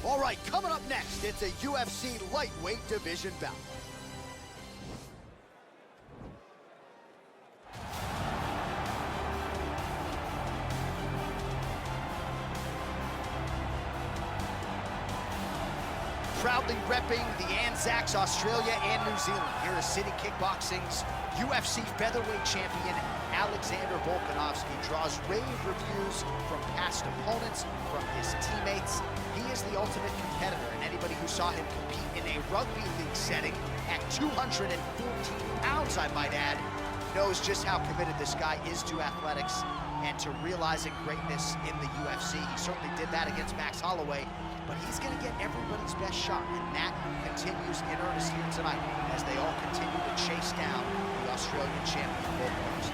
All right, coming up next, it's a UFC lightweight division bout. Proudly repping the Anzacs, Australia and New Zealand. Here is City Kickboxing's UFC featherweight champion, Alexander Volkanovski, draws rave reviews from past opponents, from his teammates. He is the ultimate competitor, and anybody who saw him compete in a rugby league setting at 214 pounds, I might add, knows just how committed this guy is to athletics and to realizing greatness in the UFC. He certainly did that against Max Holloway, but he's gonna get everybody's best shot, and that continues in earnest here tonight as they all continue to chase down the Australian champion, Volkanovski.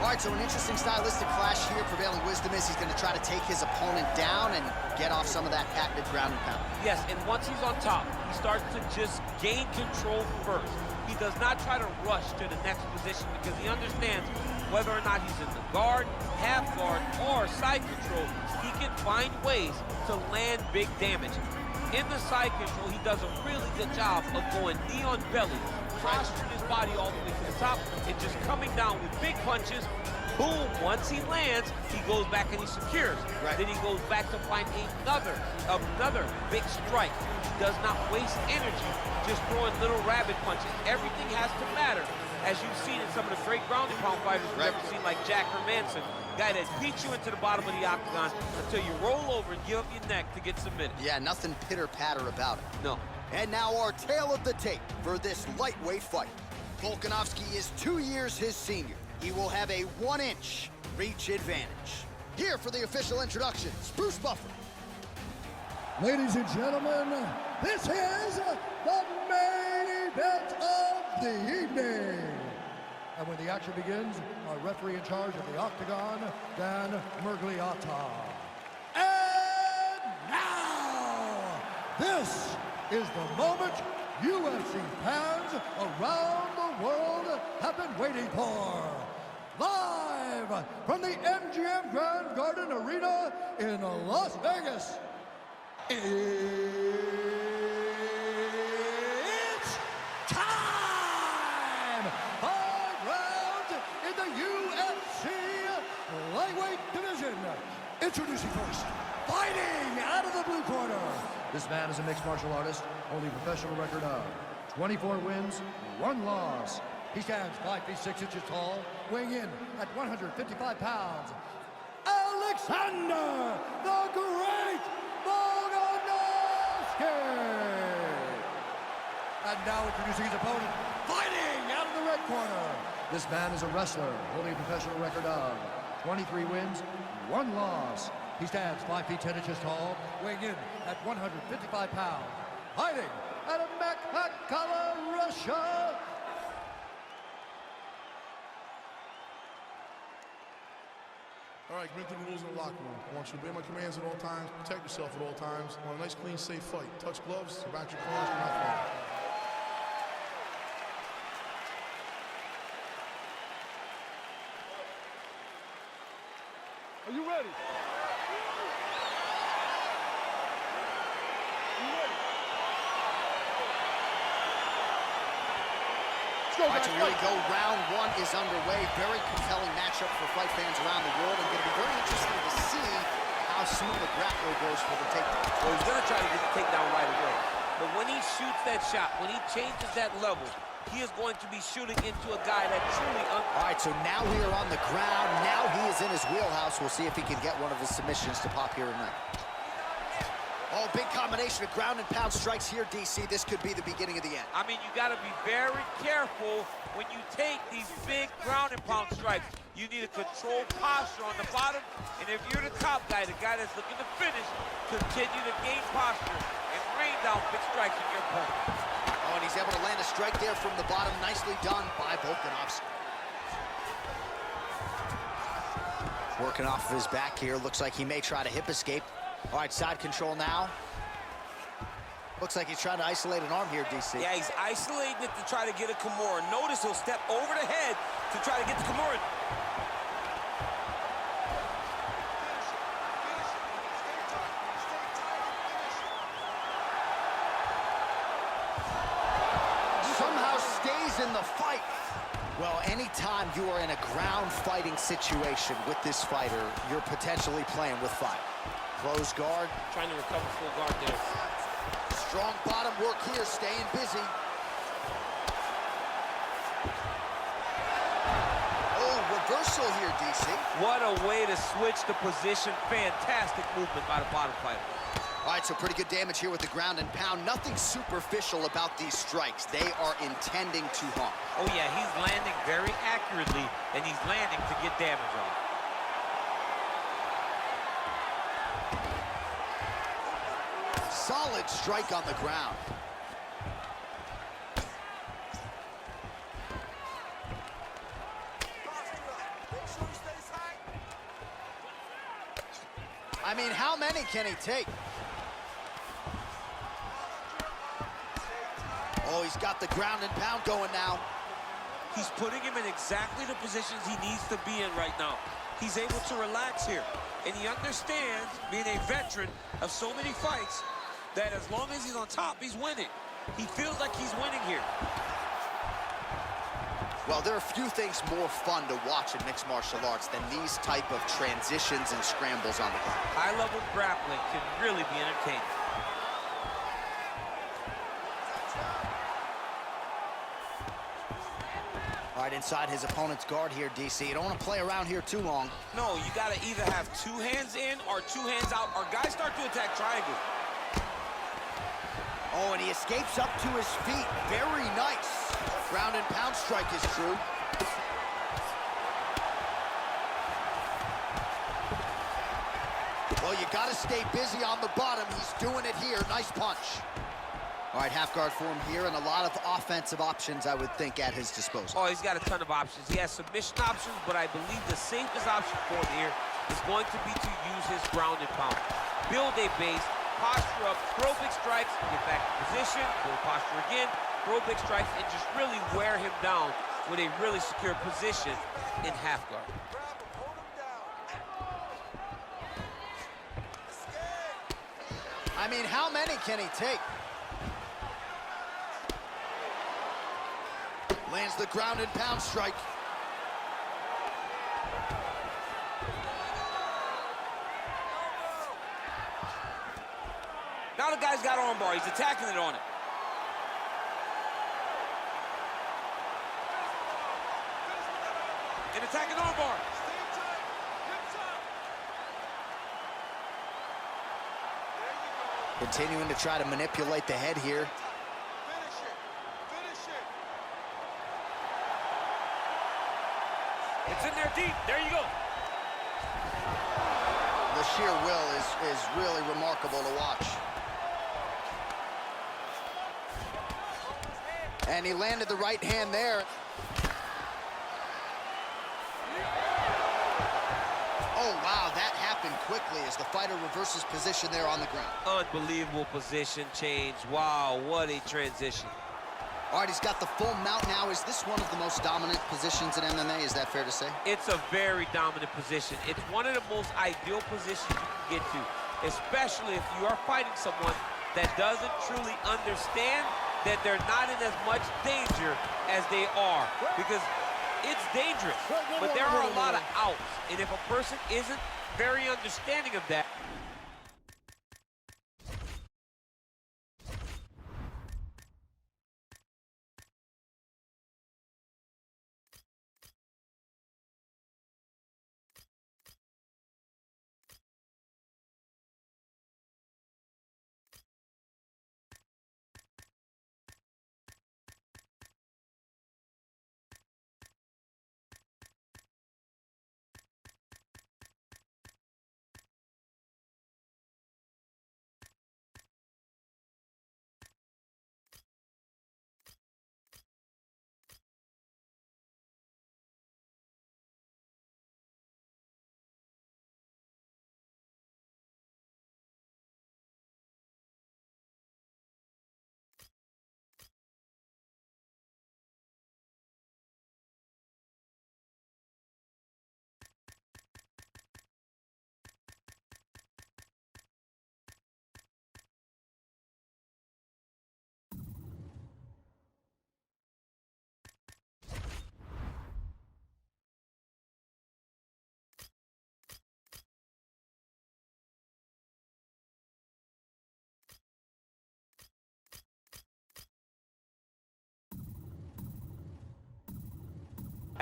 All right, so an interesting stylistic clash here. Prevailing wisdom is he's going to try to take his opponent down and get off some of that patented ground and pound. Yes, and once he's on top, he starts to just gain control first. He does not try to rush to the next position because he understands whether or not he's in the guard, half guard, or side control, he can find ways to land big damage. In the side control, he does a really good job of going knee on belly, posturing his body all the way to the top, and just coming down with big punches. Boom, once he lands, he goes back and he secures. Right. Then he goes back to find another big strike. He does not waste energy just throwing little rabbit punches. Everything has to matter. As you've seen in some of the great ground and pound fighters we've ever seen, like Jack Hermanson, guy that beats you into the bottom of the octagon until you roll over and give up your neck to get submitted. Yeah, nothing pitter-patter about it. No. And now our tale of the tape for this lightweight fight. Volkanovski is 2 years his senior. He will have a 1-inch reach advantage. Here for the official introductions, Bruce Buffer. Ladies and gentlemen, this is the main event of the evening. And when the action begins, our referee in charge of the octagon, Dan Murgliata. And now, this is the moment UFC fans around the world have been waiting for. Live from the MGM Grand Garden Arena in Las Vegas. It's time! 5 rounds in the UFC lightweight division. Introducing first, fighting out of the blue corner. This man is a mixed martial artist, holding a professional record of 24 wins, 1 loss. He stands 5 feet 6 inches tall, weighing in at 155 pounds. Alexander the Great Volkanovski! And now introducing his opponent, fighting out of the red corner. This man is a wrestler, holding a professional record of 23 wins, 1 loss. He stands 5 feet 10 inches tall, weighing in at 155 pounds. Fighting out of Makhachev, Russia. All right, been through the rules in the locker room. I want you to obey my commands at all times, protect yourself at all times. I want a nice, clean, safe fight. Touch gloves, about your corners, do not fight. Are you ready? All right, so here we go. Round 1 is underway. Very compelling matchup for fight fans around the world. And going to be very interesting to see how smooth the grappler goes for the takedown. Well, he's going to try to get the takedown right away. But when he shoots that shot, when he changes that level, he is going to be shooting into a guy that truly... All right, so now we are on the ground. Now he is in his wheelhouse. We'll see if he can get one of his submissions to pop here tonight. Oh, big combination of ground and pound strikes here, DC. This could be the beginning of the end. I mean, you got to be very careful when you take these big ground and pound strikes. You need a controlled posture on the bottom, and if you're the top guy, the guy that's looking to finish, continue to gain posture and rain down big strikes on your opponent. Oh, and he's able to land a strike there from the bottom. Nicely done by Volkanovski. Working off of his back here. Looks like he may try to hip escape. All right, side control now. Looks like he's trying to isolate an arm here, DC. Yeah, he's isolating it to try to get a Kimura. Notice he'll step over the head to try to get the Kimura. Somehow stays in the fight. Well, anytime you are in a ground fighting situation with this fighter, you're potentially playing with fire. Close guard. Trying to recover full guard there. Strong bottom work here, staying busy. Oh, reversal here, DC. What a way to switch the position. Fantastic movement by the bottom fighter. All right, so pretty good damage here with the ground and pound. Nothing superficial about these strikes. They are intending to harm. Oh, yeah, he's landing very accurately, and he's landing to get damage on. Solid strike on the ground. I mean, how many can he take? Oh, he's got the ground and pound going now. He's putting him in exactly the positions he needs to be in right now. He's able to relax here, and he understands, being a veteran of so many fights, that as long as he's on top, he's winning. He feels like he's winning here. Well, there are few things more fun to watch in mixed martial arts than these type of transitions and scrambles on the ground. High-level grappling can really be entertaining. All right, inside his opponent's guard here, DC. You don't want to play around here too long. No, you got to either have two hands in or two hands out, or guys start to attack triangle. Oh, and he escapes up to his feet. Very nice. Ground and pound strike is true. Well, you got to stay busy on the bottom. He's doing it here. Nice punch. All right, half guard form here, and a lot of offensive options, I would think, at his disposal. Oh, he's got a ton of options. He has submission options, but I believe the safest option for him here is going to be to use his ground and pound. Build a base, posture up, throw big strikes, get back to position, build posture again, throw big strikes, and just really wear him down with a really secure position in half guard. I mean, how many can he take? Lands the ground and pound strike. Now the guy's got armbar. He's attacking it on it. And attacking armbar. Continuing to try to manipulate the head here. It's in there deep. There you go. The sheer will is really remarkable to watch. And he landed the right hand there. Oh, wow, that happened quickly as the fighter reverses position there on the ground. Unbelievable position change. Wow, what a transition. All right, he's got the full mount now. Is this one of the most dominant positions in MMA? Is that fair to say? It's a very dominant position. It's one of the most ideal positions you can get to, especially if you are fighting someone that doesn't truly understand that they're not in as much danger as they are, because it's dangerous, but there are a lot of outs, and if a person isn't very understanding of that,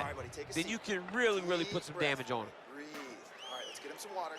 right, buddy, take a then seat. you can really Deep put some breath. damage on him. Breathe. All right, let's get him some water.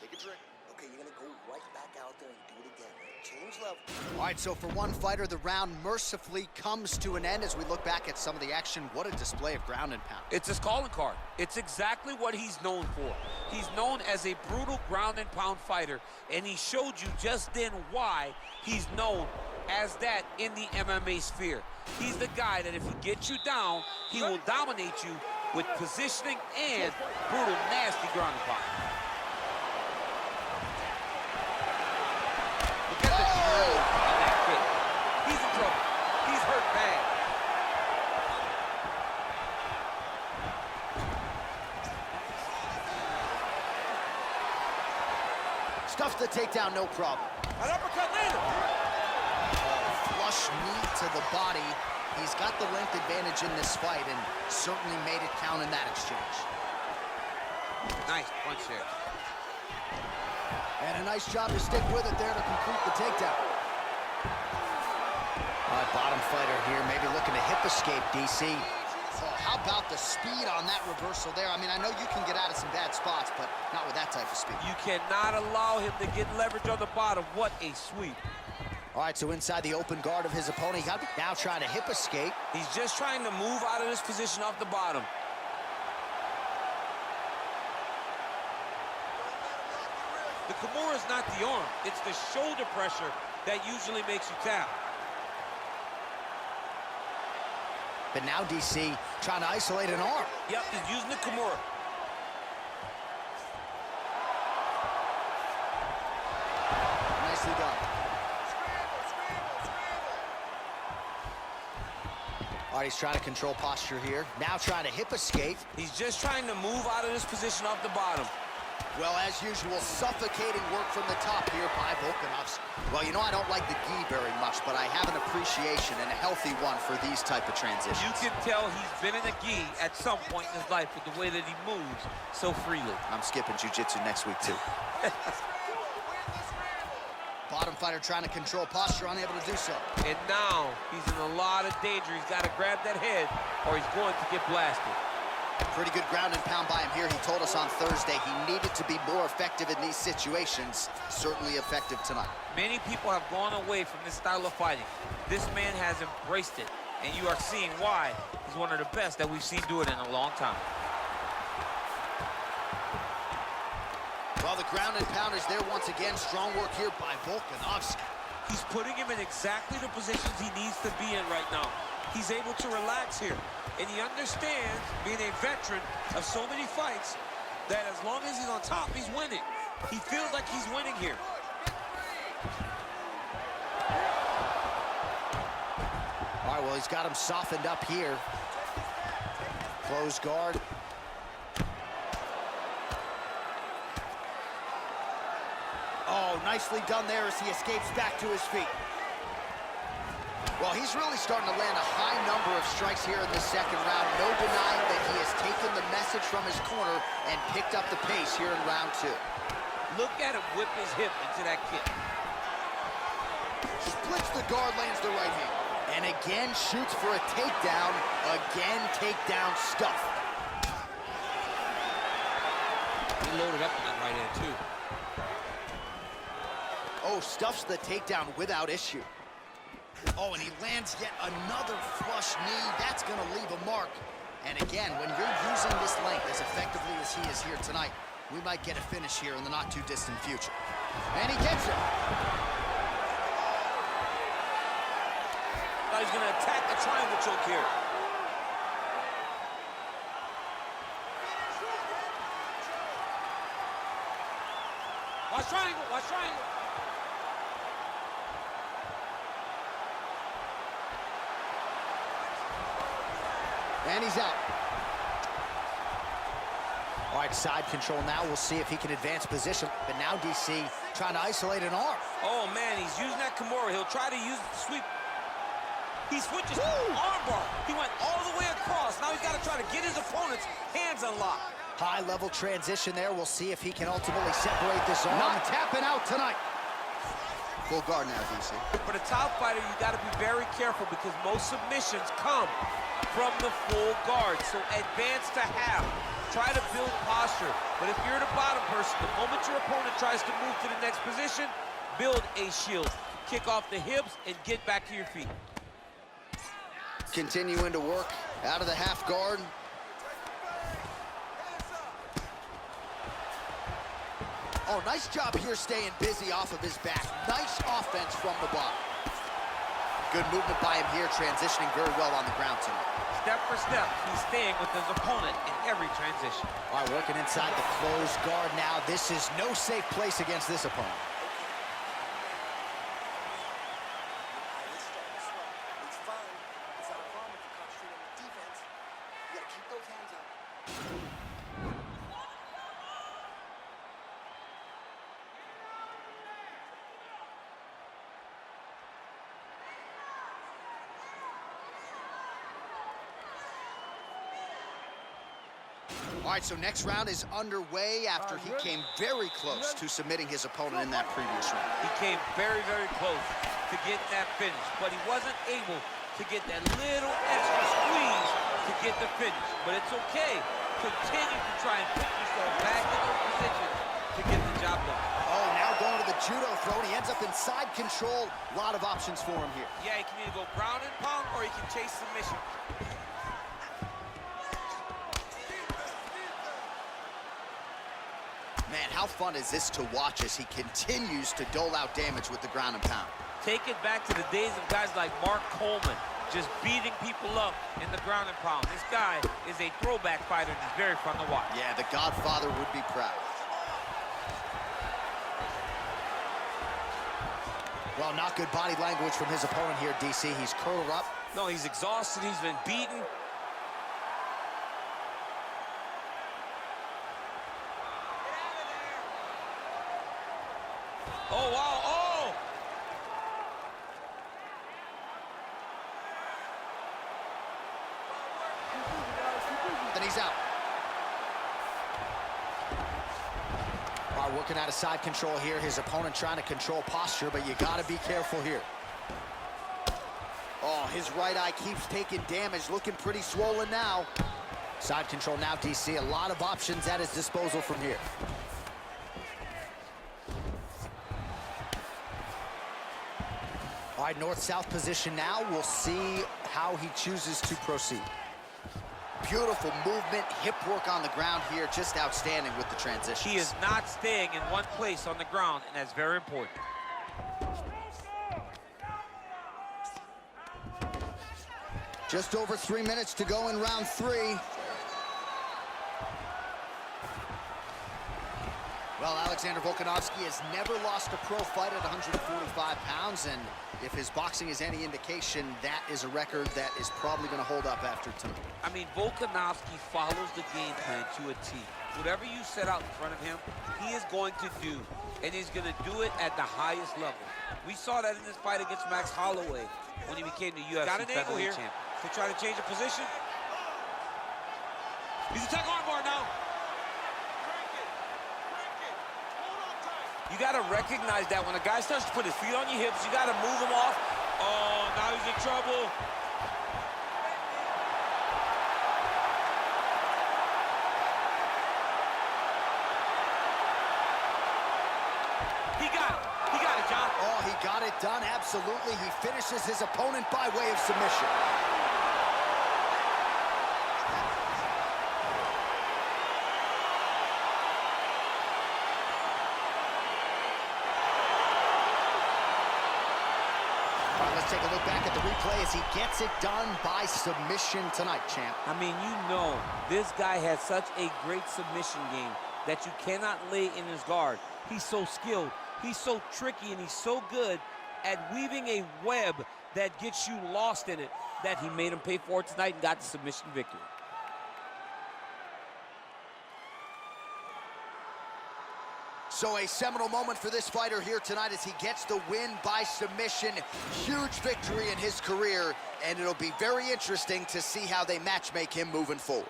Take a drink. Okay, you're gonna go right back out there and do it again. Change level. All right, so for one fighter, the round mercifully comes to an end as we look back at some of the action. What a display of ground and pound. It's his calling card. It's exactly what he's known for. He's known as a brutal ground and pound fighter, and he showed you just then why he's known as that in the MMA sphere. He's the guy that if he gets you down, he will dominate you with positioning and brutal, nasty ground and pound. Look at the drill on that kick. He's in trouble. He's hurt bad. Stuffs the takedown, no problem. An uppercut later. Flush knee to the body. He's got the length advantage in this fight and certainly made it count in that exchange. Nice punch there. And a nice job to stick with it there to complete the takedown. All right, bottom fighter here, maybe looking to hip escape, DC. Oh, how about the speed on that reversal there? I mean, I know you can get out of some bad spots, but not with that type of speed. You cannot allow him to get leverage on the bottom. What a sweep. All right, so inside the open guard of his opponent, he got now trying to hip escape. He's just trying to move out of this position off the bottom. The Kimura is not the arm. It's the shoulder pressure that usually makes you tap. But now DC trying to isolate an arm. Yep, he's using the Kimura. Nicely done. All right, he's trying to control posture here. Now trying to hip escape. He's just trying to move out of this position off the bottom. Well, as usual, suffocating work from the top here by Volkanovski. Well, you know, I don't like the gi very much, but I have an appreciation and a healthy one for these type of transitions. You can tell he's been in a gi at some point in his life with the way that he moves so freely. I'm skipping jiu-jitsu next week, too. Bottom fighter trying to control posture, unable to do so. And now he's in a lot of danger. He's got to grab that head or he's going to get blasted. Pretty good ground and pound by him here. He told us on Thursday he needed to be more effective in these situations. Certainly effective tonight. Many people have gone away from this style of fighting. This man has embraced it, and you are seeing why he's one of the best that we've seen do it in a long time. Well, the ground and pound is there once again. Strong work here by Volkanovski. He's putting him in exactly the positions he needs to be in right now. He's able to relax here, and he understands, being a veteran of so many fights, that as long as he's on top, he's winning. He feels like he's winning here. All right, well, he's got him softened up here. Close guard. Oh, nicely done there as he escapes back to his feet. Well, he's really starting to land a high number of strikes here in the second round. No denying that he has taken the message from his corner and picked up the pace here in round two. Look at him whip his hip into that kick. Splits the guard, lands the right hand. And again, shoots for a takedown. Again, takedown stuff. He loaded up on that right hand, too. Oh, stuffs the takedown without issue. Oh, and he lands yet another flush knee. That's going to leave a mark. And again, when you're using this length as effectively as he is here tonight, we might get a finish here in the not-too-distant future. And he gets it. Now he's going to attack the triangle choke here. Watch triangle, watch triangle. And he's out. All right, side control now. We'll see if he can advance position. But now DC trying to isolate an arm. Oh, man, he's using that Kimura. He'll try to use the sweep. He switches armbar. He went all the way across. Now he's got to try to get his opponent's hands unlocked. High-level transition there. We'll see if he can ultimately separate this arm. Not tapping out tonight. Full guard now, DC. For the top fighter, you got to be very careful because most submissions come from the full guard. So advance to half. Try to build posture. But if you're the bottom person, the moment your opponent tries to move to the next position, build a shield. Kick off the hips and get back to your feet. Continuing to work out of the half guard. Oh, nice job here staying busy off of his back. Nice offense from the bottom. Good movement by him here, transitioning very well on the ground tonight. Step for step, he's staying with his opponent in every transition. All right, working inside the closed guard now. This is no safe place against this opponent. It's fine. It's not a problem if you concentrate on the defense. You gotta keep those hands up. All right, so next round is underway after he came very close to submitting his opponent in that previous round. He came very, very close to getting that finish, but he wasn't able to get that little extra squeeze to get the finish. But it's okay. Continue to try and put yourself back in those positions to get the job done. Oh, now going to the judo throw, and he ends up in side control. A lot of options for him here. Yeah, he can either go ground and pound or he can chase submission. Man, how fun is this to watch as he continues to dole out damage with the ground and pound? Take it back to the days of guys like Mark Coleman, just beating people up in the ground and pound. This guy is a throwback fighter, and he's very fun to watch. Yeah, the Godfather would be proud. Well, not good body language from his opponent here, DC. He's curled up. No, he's exhausted. He's been beaten. Oh, wow, oh! Then he's out. All right, working out of side control here. His opponent trying to control posture, but you got to be careful here. Oh, his right eye keeps taking damage, looking pretty swollen now. Side control now, DC. A lot of options at his disposal from here. All right, north-south position now. We'll see how he chooses to proceed. Beautiful movement, hip work on the ground here, just outstanding with the transition. He is not staying in one place on the ground, and that's very important. Just over 3 minutes to go in round 3. Well, Alexander Volkanovski has never lost a pro fight at 145 pounds, and if his boxing is any indication, that is a record that is probably going to hold up after tonight. I mean, Volkanovski follows the game plan to a T. Whatever you set out in front of him, he is going to do, and he's going to do it at the highest level. We saw that in this fight against Max Holloway when he became the UFC Got an angle here champion. to try to change the position. He's attacking armbar now. You got to recognize that when a guy starts to put his feet on your hips, you got to move him off. Oh, now he's in trouble. He got it, John. Oh, he got it done, absolutely. He finishes his opponent by way of submission. All right, let's take a look back at the replay as he gets it done by submission tonight, champ. I mean, you know, this guy has such a great submission game that you cannot lay in his guard. He's so skilled, he's so tricky, and he's so good at weaving a web that gets you lost in it that he made him pay for it tonight and got the submission victory. So a seminal moment for this fighter here tonight as he gets the win by submission. Huge victory in his career, and it'll be very interesting to see how they matchmake him moving forward.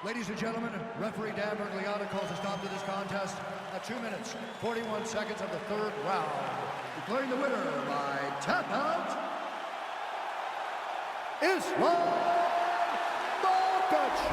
Ladies and gentlemen, referee Dan Bergliata calls a stop to this contest at 2 minutes, 41 seconds of the third round. declaring the winner by tap out, Islam Makhachev.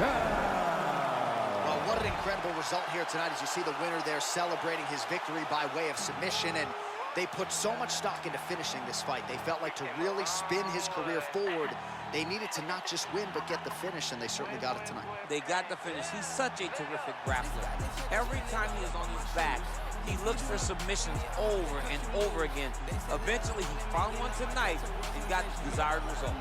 Well, what an incredible result here tonight as you see the winner there celebrating his victory by way of submission, and they put so much stock into finishing this fight. They felt like to really spin his career forward, they needed to not just win, but get the finish, and they certainly got it tonight. They got the finish. He's such a terrific grappler. Every time he is on his back, he looks for submissions over and over again. Eventually, he found one tonight and got the desired result.